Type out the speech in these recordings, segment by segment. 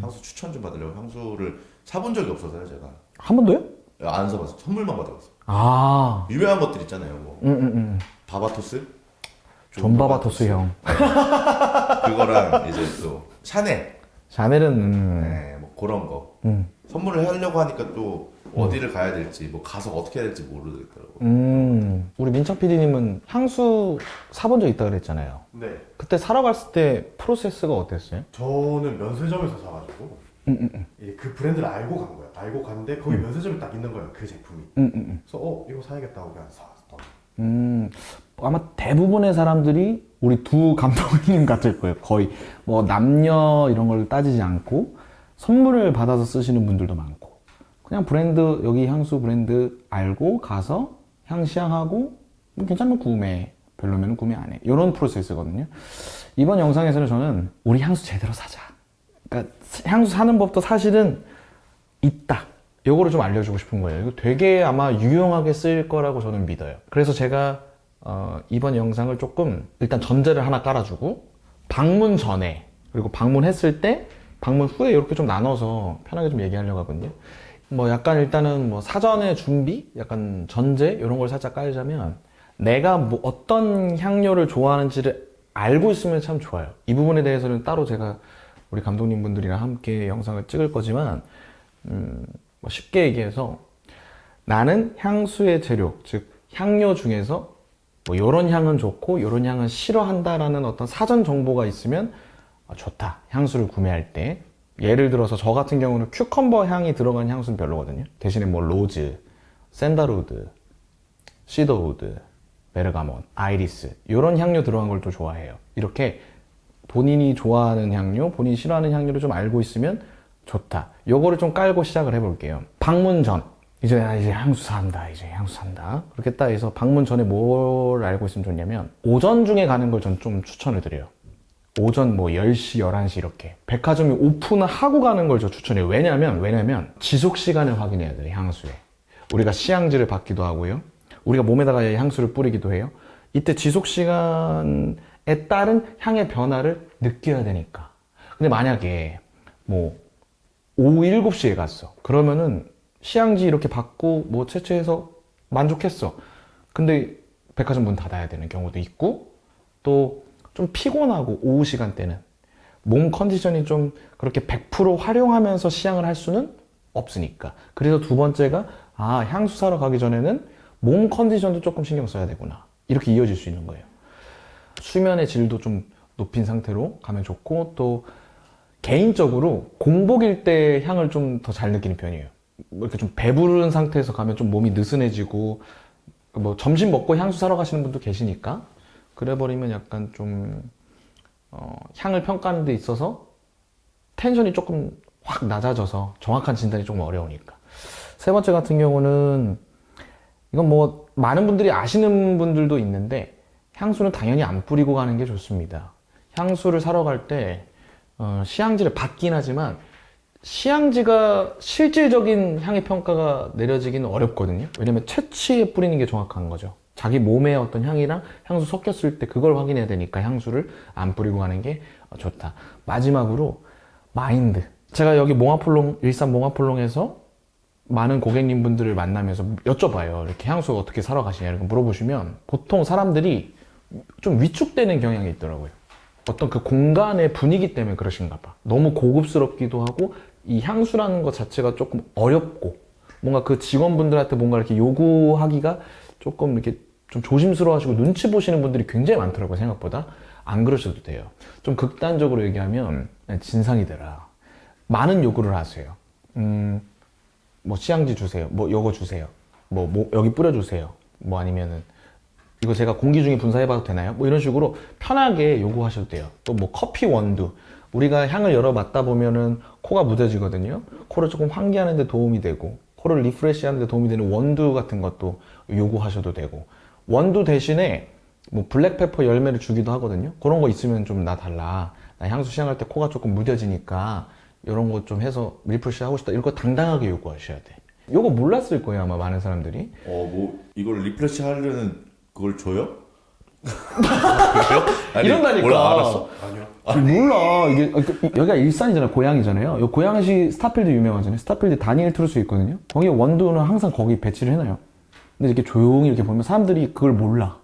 향수 추천 좀 받으려고 향수를 사본 적이 없어서요, 제가. 한 번도요? 안 사봤어요. 선물만 받아봤어요. 아, 유명한 것들 있잖아요, 뭐 바바토스, 존 바바토스 형. 그거랑 이제 또 샤넬, 샤넬은 네, 뭐 그런 거 선물을 하려고 하니까 또 어디를 가야 될지, 뭐 가서 어떻게 해야 될지 모르겠더라고요. 우리 민창 PD님은 향수 사본 적 있다 그랬잖아요. 네. 그때 사러 갔을 때 프로세스가 어땠어요? 저는 면세점에서 사가지고 그 브랜드를 알고 간 거예요. 알고 갔는데 거기 면세점에 딱 있는 거예요. 그 제품이. 그래서 이거 사야겠다고 그냥 사왔던. 아마 대부분의 사람들이 우리 두 감독님 같을 거예요. 거의 뭐 남녀 이런 걸 따지지 않고 선물을 받아서 쓰시는 분들도 많고 그냥 브랜드 여기 향수 브랜드 알고 가서 향 시향하고 괜찮으면 구매, 별로면 구매 안 해. 이런 프로세스거든요. 이번 영상에서는 저는 우리 향수 제대로 사자. 그러니까 향수 사는 법도 사실은 있다. 요거를 좀 알려주고 싶은 거예요. 이거 되게 아마 유용하게 쓰일 거라고 저는 믿어요. 그래서 제가 이번 영상을 조금 일단 전제를 하나 깔아주고 방문 전에 그리고 방문했을 때 방문 후에 이렇게 좀 나눠서 편하게 좀 얘기하려고 하거든요. 뭐 약간 일단은 뭐 사전의 준비, 약간 전제 이런 걸 살짝 깔자면 내가 뭐 어떤 향료를 좋아하는지를 알고 있으면 참 좋아요. 이 부분에 대해서는 따로 제가 우리 감독님 분들이랑 함께 영상을 찍을 거지만 뭐 쉽게 얘기해서 나는 향수의 재료, 즉 향료 중에서 뭐 요런 향은 좋고 요런 향은 싫어한다라는 어떤 사전 정보가 있으면 좋다. 향수를 구매할 때 예를 들어서 저 같은 경우는 큐컴버 향이 들어간 향수는 별로거든요. 대신에 뭐 로즈, 샌달우드, 시더우드, 베르가몬, 아이리스 이런 향료 들어간 걸 또 좋아해요. 이렇게 본인이 좋아하는 향료, 본인이 싫어하는 향료를 좀 알고 있으면 좋다. 요거를 좀 깔고 시작을 해볼게요. 방문 전 이제 향수 산다. 이제 향수 산다. 그렇게 딱 해서 방문 전에 뭘 알고 있으면 좋냐면 오전 중에 가는 걸 전 좀 추천을 드려요. 오전 뭐 10시, 11시 이렇게 백화점이 오픈을 하고 가는 걸 저 추천해요. 왜냐면 지속 시간을 확인해야 돼요. 향수에 우리가 시향지를 받기도 하고요. 우리가 몸에다가 향수를 뿌리기도 해요. 이때 지속 시간에 따른 향의 변화를 느껴야 되니까. 근데 만약에 뭐 오후 7시에 갔어. 그러면은 시향지 이렇게 받고 뭐 채취해서 만족했어. 근데 백화점 문 닫아야 되는 경우도 있고 또 좀 피곤하고 오후 시간대는 몸 컨디션이 좀 그렇게 100% 활용하면서 시향을 할 수는 없으니까. 그래서 두 번째가 향수 사러 가기 전에는 몸 컨디션도 조금 신경 써야 되구나. 이렇게 이어질 수 있는 거예요. 수면의 질도 좀 높인 상태로 가면 좋고 또 개인적으로 공복일 때 향을 좀 더 잘 느끼는 편이에요. 이렇게 좀 배부른 상태에서 가면 좀 몸이 느슨해지고 뭐 점심 먹고 향수 사러 가시는 분도 계시니까 그래버리면 약간 좀 향을 평가하는 데 있어서 텐션이 조금 확 낮아져서 정확한 진단이 조금 어려우니까. 세 번째 같은 경우는 이건 뭐 많은 분들이 아시는 분들도 있는데 향수는 당연히 안 뿌리고 가는 게 좋습니다. 향수를 사러 갈 때 시향지를 받긴 하지만 시향지가 실질적인 향의 평가가 내려지기는 어렵거든요. 왜냐면 채취에 뿌리는 게 정확한 거죠. 자기 몸의 어떤 향이랑 향수 섞였을 때 그걸 확인해야 되니까 향수를 안 뿌리고 가는 게 좋다. 마지막으로 마인드. 제가 여기 몽아폴롱, 일산 몽아폴롱에서 많은 고객님 분들을 만나면서 여쭤봐요. 이렇게 향수 어떻게 사러 가시냐 이렇게 물어보시면 보통 사람들이 좀 위축되는 경향이 있더라고요. 어떤 그 공간의 분위기 때문에 그러신가 봐. 너무 고급스럽기도 하고 이 향수라는 것 자체가 조금 어렵고 뭔가 그 직원분들한테 뭔가 이렇게 요구하기가 조금 이렇게 좀 조심스러워하시고 눈치 보시는 분들이 굉장히 많더라고요. 생각보다. 안 그러셔도 돼요. 좀 극단적으로 얘기하면 진상이더라. 많은 요구를 하세요. 뭐 시향지 주세요. 뭐 요거 주세요. 뭐 여기 뿌려주세요. 뭐 아니면은 이거 제가 공기 중에 분사해봐도 되나요? 뭐 이런 식으로 편하게 요구하셔도 돼요. 또 뭐 커피 원두. 우리가 향을 열어 맡다 보면은 코가 무뎌지거든요. 코를 조금 환기하는 데 도움이 되고 코를 리프레시 하는 데 도움이 되는 원두 같은 것도 요구하셔도 되고 원두 대신에 뭐 블랙페퍼 열매를 주기도 하거든요. 그런 거 있으면 좀 나 달라. 나 향수 시향할 때 코가 조금 무뎌지니까 이런 거 좀 해서 리프레시 하고 싶다. 이런 거 당당하게 요구하셔야 돼. 요거 몰랐을 거예요. 아마 많은 사람들이. 뭐 이걸 리프레시 하려는 그걸 줘요? 그래요? 아니, 이런다니까. 몰라, 알았어? 아니요. 몰라. 이게 여기가 일산이잖아요. 고양이잖아요. 요 고양시 스타필드 유명하잖아요. 스타필드 다니엘 트루스 있거든요. 거기 원두는 항상 거기 배치를 해놔요. 근데 이렇게 조용히 이렇게 보면 사람들이 그걸 몰라.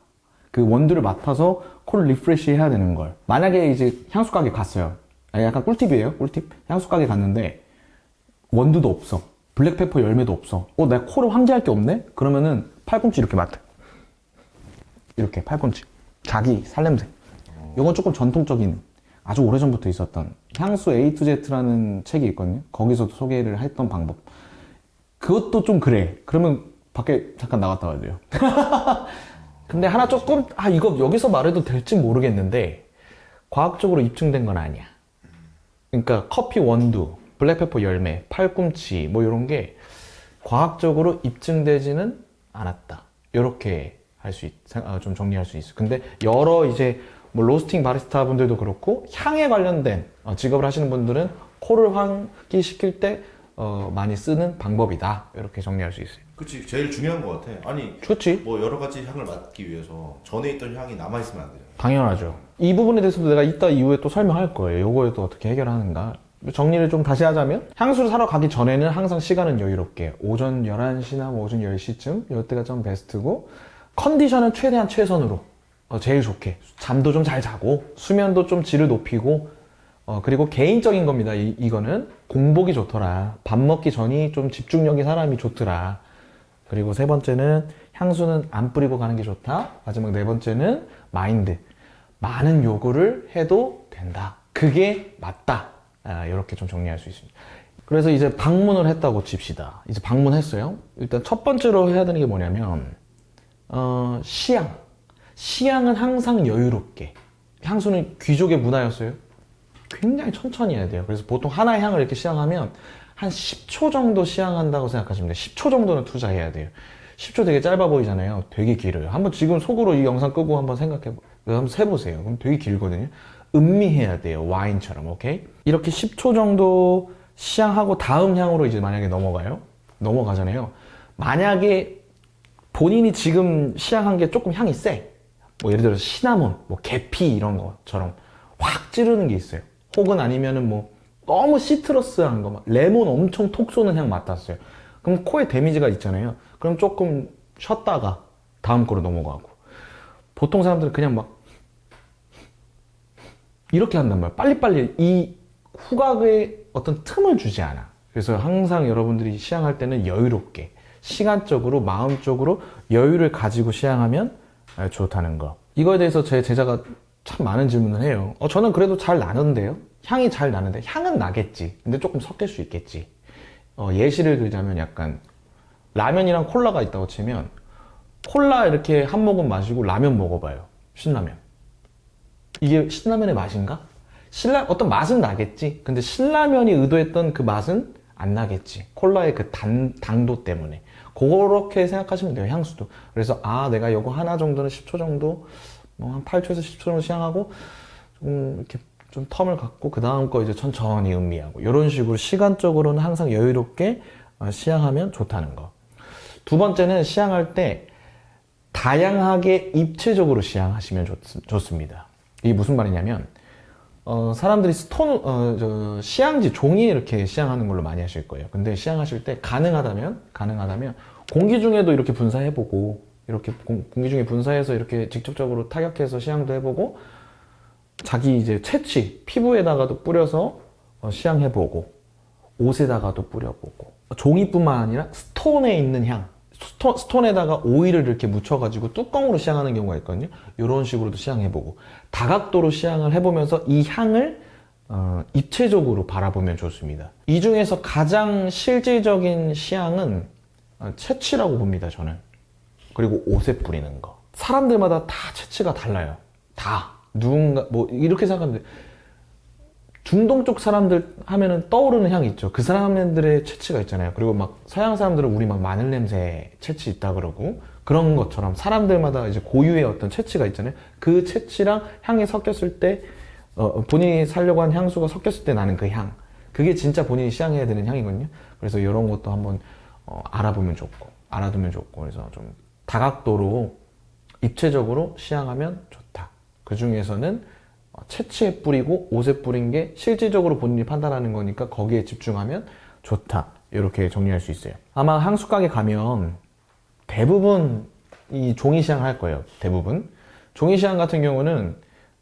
그 원두를 맡아서 코를 리프레시 해야 되는 걸. 만약에 이제 향수 가게 갔어요. 아니, 약간 꿀팁이에요. 꿀팁. 향수 가게 갔는데 원두도 없어. 블랙페퍼 열매도 없어. 내가 코를 황제할 게 없네? 그러면은 팔꿈치 이렇게 맡아. 이렇게 팔꿈치. 자기 살냄새. 이건 조금 전통적인 아주 오래전부터 있었던 향수 A to Z라는 책이 있거든요. 거기서도 소개를 했던 방법. 그것도 좀 그래. 그러면 밖에 잠깐 나갔다 와야 돼요. 근데 하나 조금 이거 여기서 말해도 될지 모르겠는데 과학적으로 입증된 건 아니야. 그러니까 커피 원두, 블랙페퍼 열매, 팔꿈치 뭐 이런 게 과학적으로 입증되지는 않았다. 이렇게 좀 정리할 수 있어. 근데 여러 이제 뭐 로스팅 바리스타 분들도 그렇고 향에 관련된 직업을 하시는 분들은 코를 환기시킬 때 많이 쓰는 방법이다. 이렇게 정리할 수 있어요. 그치, 제일 중요한 것 같아. 아니, 좋지. 뭐 여러 가지 향을 맡기 위해서 전에 있던 향이 남아있으면 안 되잖아. 당연하죠. 이 부분에 대해서도 내가 이따 이후에 또 설명할 거예요. 요거에 또 어떻게 해결하는가. 정리를 좀 다시 하자면 향수를 사러 가기 전에는 항상 시간은 여유롭게 오전 11시나 뭐 오전 10시쯤 이때가 좀 베스트고 컨디션은 최대한 최선으로 제일 좋게 잠도 좀 잘 자고 수면도 좀 질을 높이고 그리고 개인적인 겁니다. 이거는 공복이 좋더라. 밥 먹기 전이 좀 집중력이 사람이 좋더라. 그리고 세 번째는 향수는 안 뿌리고 가는 게 좋다. 마지막 네 번째는 마인드. 많은 요구를 해도 된다. 그게 맞다. 이렇게 좀 정리할 수 있습니다. 그래서 이제 방문을 했다고 칩시다. 이제 방문했어요. 일단 첫 번째로 해야 되는 게 뭐냐면 시향. 시향은 항상 여유롭게. 향수는 귀족의 문화였어요. 굉장히 천천히 해야 돼요. 그래서 보통 하나의 향을 이렇게 시향하면 한 10초 정도 시향한다고 생각하시면 돼요. 10초 정도는 투자해야 돼요. 10초 되게 짧아 보이잖아요. 되게 길어요. 한번 지금 속으로 이 영상 끄고 한번 한번 세보세요. 그럼 되게 길거든요. 음미해야 돼요. 와인처럼, 오케이? 이렇게 10초 정도 시향하고 다음 향으로 이제 만약에 넘어가잖아요. 만약에 본인이 지금 시향한 게 조금 향이 세. 뭐 예를 들어서 시나몬, 뭐 계피 이런 것처럼 확 찌르는 게 있어요. 혹은 아니면은 뭐 너무 시트러스한 거, 막 레몬 엄청 톡 쏘는 향 맡았어요. 그럼 코에 데미지가 있잖아요. 그럼 조금 쉬었다가 다음 거로 넘어가고. 보통 사람들은 그냥 막 이렇게 한단 말이에요. 빨리빨리 이 후각에 어떤 틈을 주지 않아. 그래서 항상 여러분들이 시향할 때는 여유롭게, 시간적으로, 마음적으로 여유를 가지고 시향하면 좋다는 거. 이거에 대해서 제 제자가 참 많은 질문을 해요. 저는 그래도 잘 나는데요? 향이 잘 나는데, 향은 나겠지. 근데 조금 섞일 수 있겠지. 예시를 들자면 약간 라면이랑 콜라가 있다고 치면 콜라 이렇게 한 모금 마시고 라면 먹어봐요. 신라면. 이게 신라면의 맛인가? 어떤 맛은 나겠지. 근데 신라면이 의도했던 그 맛은 안 나겠지. 콜라의 그 당도 때문에. 그렇게 생각하시면 돼요, 향수도. 그래서 내가 이거 하나 정도는 10초 정도, 뭐 한 8초에서 10초 정도 시향하고 좀 이렇게 좀 텀을 갖고 그 다음 거 이제 천천히 음미하고 이런 식으로 시간적으로는 항상 여유롭게 시향하면 좋다는 거. 두 번째는 시향할 때 다양하게 입체적으로 시향하시면 좋습니다. 이게 무슨 말이냐면 사람들이 시향지 종이에 이렇게 시향하는 걸로 많이 하실 거예요. 근데 시향하실 때 가능하다면 공기 중에도 이렇게 분사해보고 이렇게 공기 중에 분사해서 이렇게 직접적으로 타격해서 시향도 해보고 자기 이제 채취 피부에다가도 뿌려서 시향해보고 옷에다가도 뿌려보고 종이뿐만 아니라 스톤에 있는 향 스톤에다가 오일을 이렇게 묻혀가지고 뚜껑으로 시향하는 경우가 있거든요. 이런 식으로도 시향해보고 다각도로 시향을 해보면서 이 향을 입체적으로 바라보면 좋습니다. 이 중에서 가장 실질적인 시향은 채취라고 봅니다, 저는. 그리고 옷에 뿌리는 거. 사람들마다 다 채취가 달라요. 다. 누군가 뭐 이렇게 생각하면 돼. 중동 쪽 사람들 하면은 떠오르는 향이 있죠. 그 사람들의 채취가 있잖아요. 그리고 막 서양 사람들은 우리 막 마늘 냄새 채취 있다 그러고 그런 것처럼 사람들마다 이제 고유의 어떤 채취가 있잖아요. 그 채취랑 향이 섞였을 때 본인이 사려고 한 향수가 섞였을 때 나는 그 향. 그게 진짜 본인이 시향해야 되는 향이거든요. 그래서 이런 것도 한번 알아두면 좋고 그래서 좀 다각도로 입체적으로 시향하면 좋습니다. 그 중에서는 채취에 뿌리고 옷에 뿌린 게 실질적으로 본인이 판단하는 거니까 거기에 집중하면 좋다. 이렇게 정리할 수 있어요. 아마 향수 가게 가면 대부분 이 종이 시향 할 거예요. 대부분. 종이 시향 같은 경우는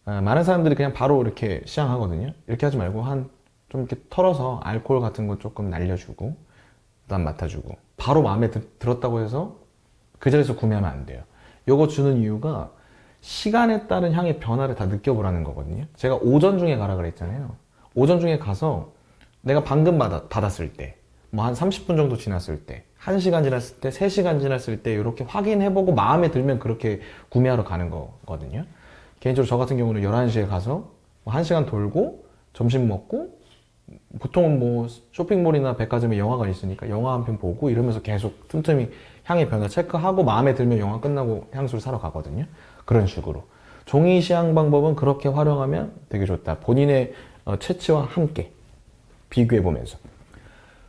많은 사람들이 그냥 바로 이렇게 시향하거든요. 이렇게 하지 말고 좀 이렇게 털어서 알코올 같은 거 조금 날려주고 그다음 맡아주고 바로 마음에 들었다고 해서 그 자리에서 구매하면 안 돼요. 요거 주는 이유가 시간에 따른 향의 변화를 다 느껴보라는 거거든요. 제가 오전 중에 가라 그랬잖아요. 오전 중에 가서 내가 방금 받았을 때, 뭐 한 30분 정도 지났을 때, 1시간 지났을 때, 3시간 지났을 때 이렇게 확인해보고 마음에 들면 그렇게 구매하러 가는 거거든요. 개인적으로 저 같은 경우는 11시에 가서 1시간 돌고 점심 먹고 보통은 뭐 쇼핑몰이나 백화점에 영화가 있으니까 영화 한 편 보고 이러면서 계속 틈틈이 향의 변화 체크하고 마음에 들면 영화 끝나고 향수를 사러 가거든요. 그런 식으로. 종이 시향 방법은 그렇게 활용하면 되게 좋다. 본인의 채취와 함께 비교해보면서.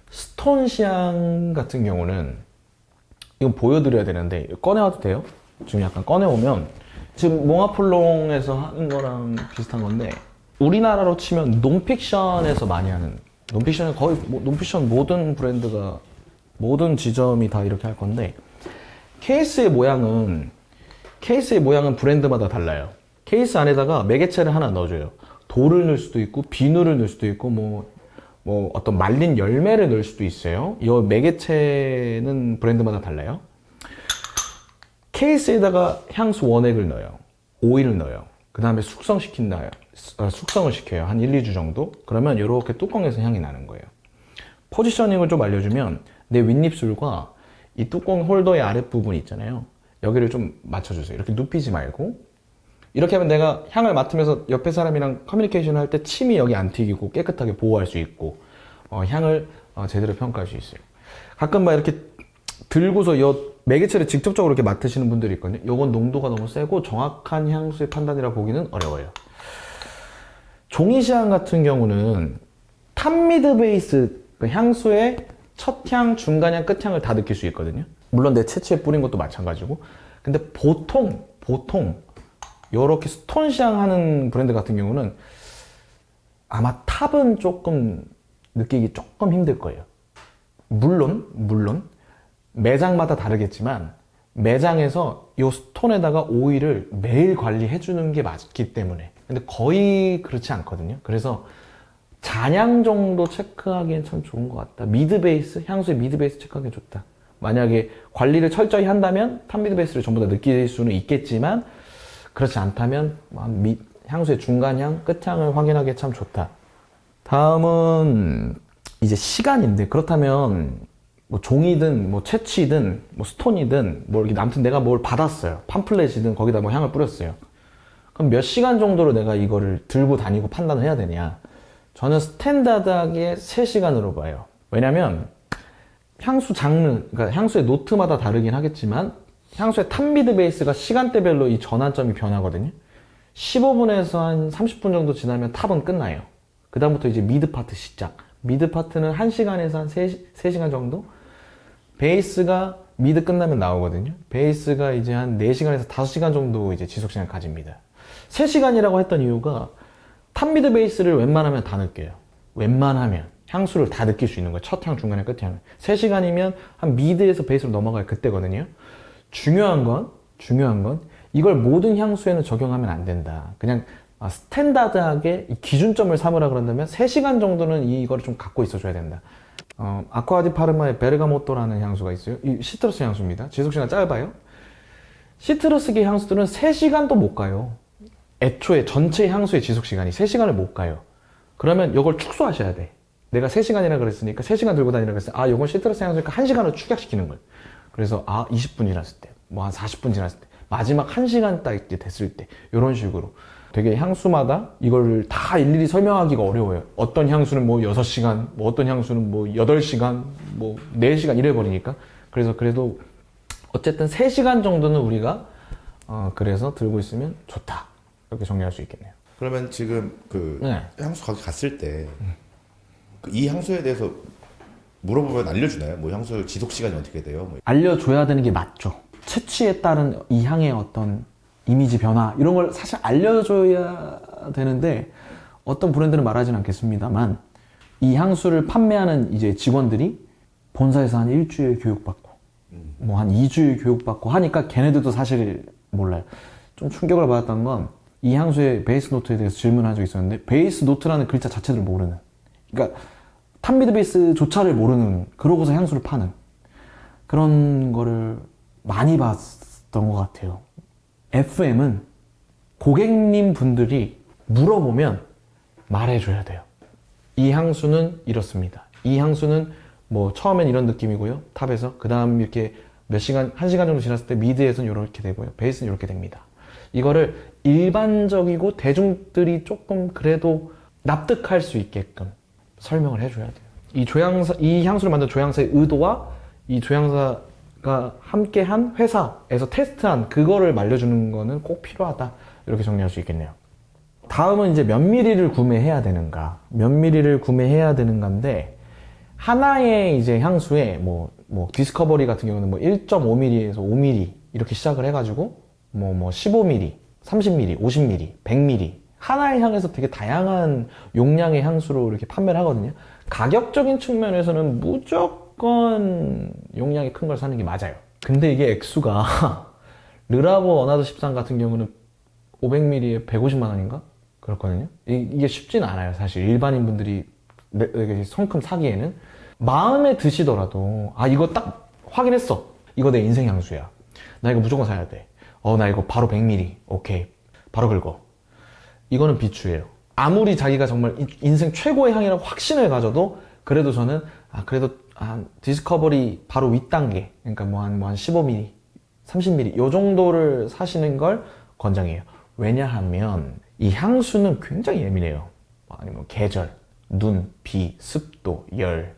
스톤 시향 같은 경우는 이건 보여드려야 되는데 꺼내와도 돼요? 지금 약간 꺼내오면 지금 몽아폴롱에서 하는 거랑 비슷한 건데 우리나라로 치면 논픽션에서 많이 하는 논픽션은 거의 논픽션 모든 브랜드가 모든 지점이 다 이렇게 할 건데 케이스의 모양은 브랜드마다 달라요. 케이스 안에다가 매개체를 하나 넣어줘요. 돌을 넣을 수도 있고 비누를 넣을 수도 있고 뭐 어떤 말린 열매를 넣을 수도 있어요. 이 매개체는 브랜드마다 달라요. 케이스에다가 향수 원액을 넣어요. 오일을 넣어요. 그 다음에 숙성을 시켜요. 한 1, 2주 정도. 그러면 이렇게 뚜껑에서 향이 나는 거예요. 포지셔닝을 좀 알려주면 내 윗입술과 이 뚜껑 홀더의 아랫부분 있잖아요. 여기를 좀 맞춰주세요. 이렇게 눕히지 말고. 이렇게 하면 내가 향을 맡으면서 옆에 사람이랑 커뮤니케이션을 할 때 침이 여기 안 튀기고 깨끗하게 보호할 수 있고 향을 제대로 평가할 수 있어요. 가끔 막 이렇게 들고서 이 매개체를 직접적으로 이렇게 맡으시는 분들이 있거든요. 이건 농도가 너무 세고 정확한 향수의 판단이라 보기는 어려워요. 종이 시향 같은 경우는 탑, 미드, 베이스 향수의 첫 향, 중간 향, 끝 향을 다 느낄 수 있거든요. 물론 내 채취에 뿌린 것도 마찬가지고. 근데 보통 이렇게 스톤 시향 하는 브랜드 같은 경우는 아마 탑은 조금 느끼기 조금 힘들 거예요. 물론 매장마다 다르겠지만 매장에서 이 스톤에다가 오일을 매일 관리해 주는 게 맞기 때문에. 근데 거의 그렇지 않거든요. 그래서 잔향 정도 체크하기엔 참 좋은 것 같다. 미드 베이스, 향수의 미드 베이스 체크하기 좋다. 만약에 관리를 철저히 한다면 탑, 미드 베이스를 전부 다 느낄 수는 있겠지만 그렇지 않다면 향수의 중간향, 끝향을 확인하기에 참 좋다. 다음은 이제 시간인데 그렇다면 뭐 종이든 뭐 채취든 뭐 스톤이든 뭐 이렇게 아무튼 내가 뭘 받았어요. 팜플렛이든 거기다 뭐 향을 뿌렸어요. 그럼 몇 시간 정도로 내가 이거를 들고 다니고 판단을 해야 되냐? 저는 스탠다드하게 3시간으로 봐요. 왜냐면 향수 장르, 그러니까 향수의 노트마다 다르긴 하겠지만 향수의 탑, 미드, 베이스가 시간대별로 이 전환점이 변하거든요. 15분에서 한 30분 정도 지나면 탑은 끝나요. 그 다음부터 이제 미드 파트 시작. 미드 파트는 1시간에서 한 3시간 정도? 베이스가 미드 끝나면 나오거든요. 베이스가 이제 한 4시간에서 5시간 정도 이제 지속 시간을 가집니다. 3시간이라고 했던 이유가 탑, 미드, 베이스를 웬만하면 다 느껴요. 웬만하면. 향수를 다 느낄 수 있는 거예요. 첫 향, 중간에 끝 향. 3시간이면 한 미드에서 베이스로 넘어갈 그때거든요. 중요한 건 이걸 모든 향수에는 적용하면 안 된다. 그냥 스탠다드하게 기준점을 삼으라 그런다면 3시간 정도는 이거를 좀 갖고 있어줘야 된다. 아쿠아 디 파르마의 베르가모토라는 향수가 있어요. 이 시트러스 향수입니다. 지속시간 짧아요. 시트러스계 향수들은 3시간도 못 가요. 애초에 전체 향수의 지속시간이 3시간을 못 가요. 그러면 이걸 축소하셔야 돼. 내가 3시간이라 그랬으니까 3시간 들고 다니라 그랬으니까 이건 시트러스 향수니까 1시간을 축약시키는 거예요. 그래서 20분 지났을 때, 뭐 한 40분 지났을 때, 마지막 1시간 딱 됐을 때 이런 식으로 되게 향수마다 이걸 다 일일이 설명하기가 어려워요. 어떤 향수는 뭐 6시간, 뭐 어떤 향수는 뭐 8시간, 뭐 4시간 이래 버리니까. 그래서 그래도 어쨌든 3시간 정도는 우리가 그래서 들고 있으면 좋다. 이렇게 정리할 수 있겠네요. 그러면 지금 향수 가게 갔을 때 이 향수에 대해서 물어보면 알려주나요? 뭐 향수 지속 시간이 어떻게 돼요? 뭐. 알려줘야 되는 게 맞죠. 채취에 따른 이 향의 어떤 이미지 변화 이런 걸 사실 알려줘야 되는데 어떤 브랜드는 말하진 않겠습니다만 이 향수를 판매하는 이제 직원들이 본사에서 한 일주일 교육받고 뭐 한 2주일 교육받고 하니까 걔네들도 사실 몰라요. 좀 충격을 받았던 건 이 향수의 베이스 노트에 대해서 질문한 적이 있었는데 베이스 노트라는 글자 자체를 모르는, 그러니까 탑미드 베이스조차를 모르는, 그러고서 향수를 파는 그런 거를 많이 봤던 것 같아요. FM은 고객님 분들이 물어보면 말해줘야 돼요. 이 향수는 이렇습니다. 이 향수는 뭐 처음엔 이런 느낌이고요. 탑에서 그 다음 이렇게 몇 시간, 1시간 정도 지났을 때 미드에서는 이렇게 되고요. 베이스는 이렇게 됩니다. 이거를 일반적이고 대중들이 조금 그래도 납득할 수 있게끔 설명을 해줘야 돼요. 이 향수를 만든 조향사의 의도와 이 조향사가 함께한 회사에서 테스트한 그거를 말려주는 거는 꼭 필요하다. 이렇게 정리할 수 있겠네요. 다음은 이제 몇 미리를 구매해야 되는가. 몇 미리를 구매해야 되는가인데, 하나의 이제 향수에 뭐 디스커버리 같은 경우는 뭐 1.5mm에서 5mm 이렇게 시작을 해가지고 뭐 15mm, 30mm, 50mm, 100mm 하나의 향에서 되게 다양한 용량의 향수로 이렇게 판매를 하거든요. 가격적인 측면에서는 무조건 용량이 큰 걸 사는 게 맞아요. 근데 이게 액수가 르라보 어나더 13 같은 경우는 500ml에 150만 원인가? 그렇거든요. 이게 쉽지는 않아요. 사실 일반인 분들이 성큼 사기에는. 마음에 드시더라도 이거 딱 확인했어. 이거 내 인생 향수야. 나 이거 무조건 사야 돼. 나 이거 바로 100ml. 오케이. 바로 긁어. 이거는 비추예요. 아무리 자기가 정말 인생 최고의 향이라고 확신을 가져도 그래도 저는 그래도 디스커버리 바로 윗단계, 그러니까 뭐 한 15ml, 30ml 요 정도를 사시는 걸 권장해요. 왜냐하면 이 향수는 굉장히 예민해요. 아니면 계절, 눈, 비, 습도, 열,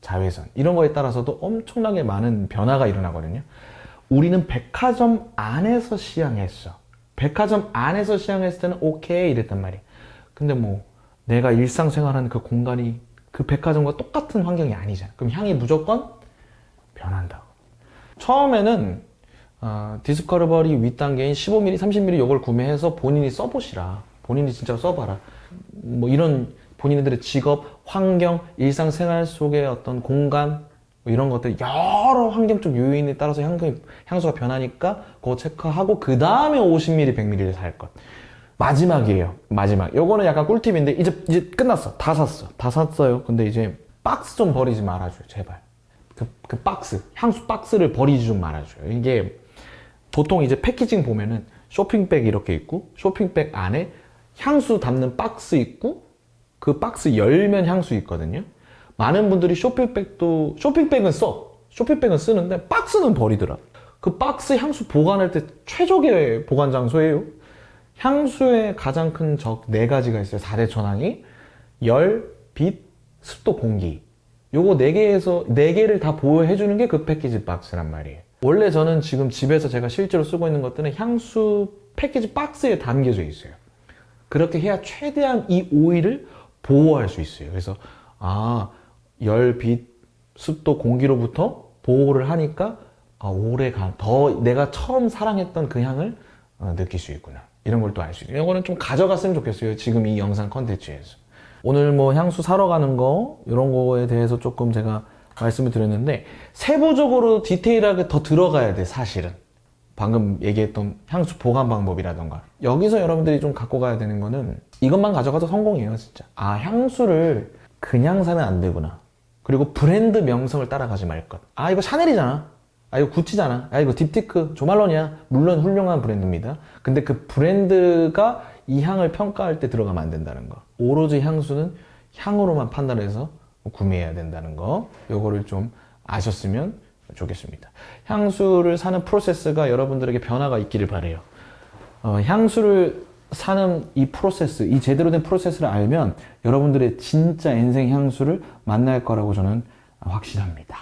자외선 이런 거에 따라서도 엄청나게 많은 변화가 일어나거든요. 우리는 백화점 안에서 시향했어. 백화점 안에서 시향했을 때는 오케이 이랬단 말이에요. 근데 뭐 내가 일상생활하는 그 공간이 그 백화점과 똑같은 환경이 아니잖아. 그럼 향이 무조건 변한다고. 처음에는 디스커버리 윗단계인 15ml, 30ml 이걸 구매해서 본인이 써보시라. 본인이 진짜 써봐라. 뭐 이런 본인들의 직업, 환경, 일상생활 속의 어떤 공간 뭐 이런 것들 여러 환경적 요인에 따라서 향수가 변하니까 그거 체크하고 그 다음에 50ml, 100ml를 살 것. 마지막이에요. 마지막. 요거는 약간 꿀팁인데 이제 끝났어. 다 샀어. 다 샀어요. 근데 이제 박스 좀 버리지 말아줘요. 제발. 그 박스, 향수 박스를 버리지 좀 말아줘요. 이게 보통 이제 패키징 보면은 쇼핑백 이렇게 있고 쇼핑백 안에 향수 담는 박스 있고 그 박스 열면 향수 있거든요. 많은 분들이 쇼핑백은 쓰는데 박스는 버리더라. 그 박스 향수 보관할 때 최적의 보관 장소예요. 향수의 가장 큰 적 4가지가 있어요. 4대 천왕이 열, 빛, 습도, 공기. 요거 4개를 다 보호해주는 게 그 패키지 박스란 말이에요. 원래 저는 지금 집에서 제가 실제로 쓰고 있는 것들은 향수 패키지 박스에 담겨져 있어요. 그렇게 해야 최대한 이 오일을 보호할 수 있어요. 그래서 열, 빛, 습도, 공기로부터 보호를 하니까 더 내가 처음 사랑했던 그 향을 느낄 수 있구나. 이런 걸 또 알 수 있어요. 이거는 좀 가져갔으면 좋겠어요. 지금 이 영상 컨텐츠에서. 오늘 뭐 향수 사러 가는 거 이런 거에 대해서 조금 제가 말씀을 드렸는데 세부적으로 디테일하게 더 들어가야 돼. 사실은 방금 얘기했던 향수 보관 방법이라던가 여기서 여러분들이 좀 갖고 가야 되는 거는 이것만 가져가도 성공이에요. 진짜 향수를 그냥 사면 안 되구나. 그리고 브랜드 명성을 따라가지 말 것. 이거 샤넬이잖아. 이거 구찌잖아. 이거 딥티크, 조말론이야. 물론 훌륭한 브랜드입니다. 근데 그 브랜드가 이 향을 평가할 때 들어가면 안 된다는 거. 오로지 향수는 향으로만 판단해서 구매해야 된다는 거. 요거를 좀 아셨으면 좋겠습니다. 향수를 사는 프로세스가 여러분들에게 변화가 있기를 바래요. 향수를 사는 이 프로세스, 이 제대로 된 프로세스를 알면 여러분들의 진짜 인생 향수를 만날 거라고 저는 확신합니다.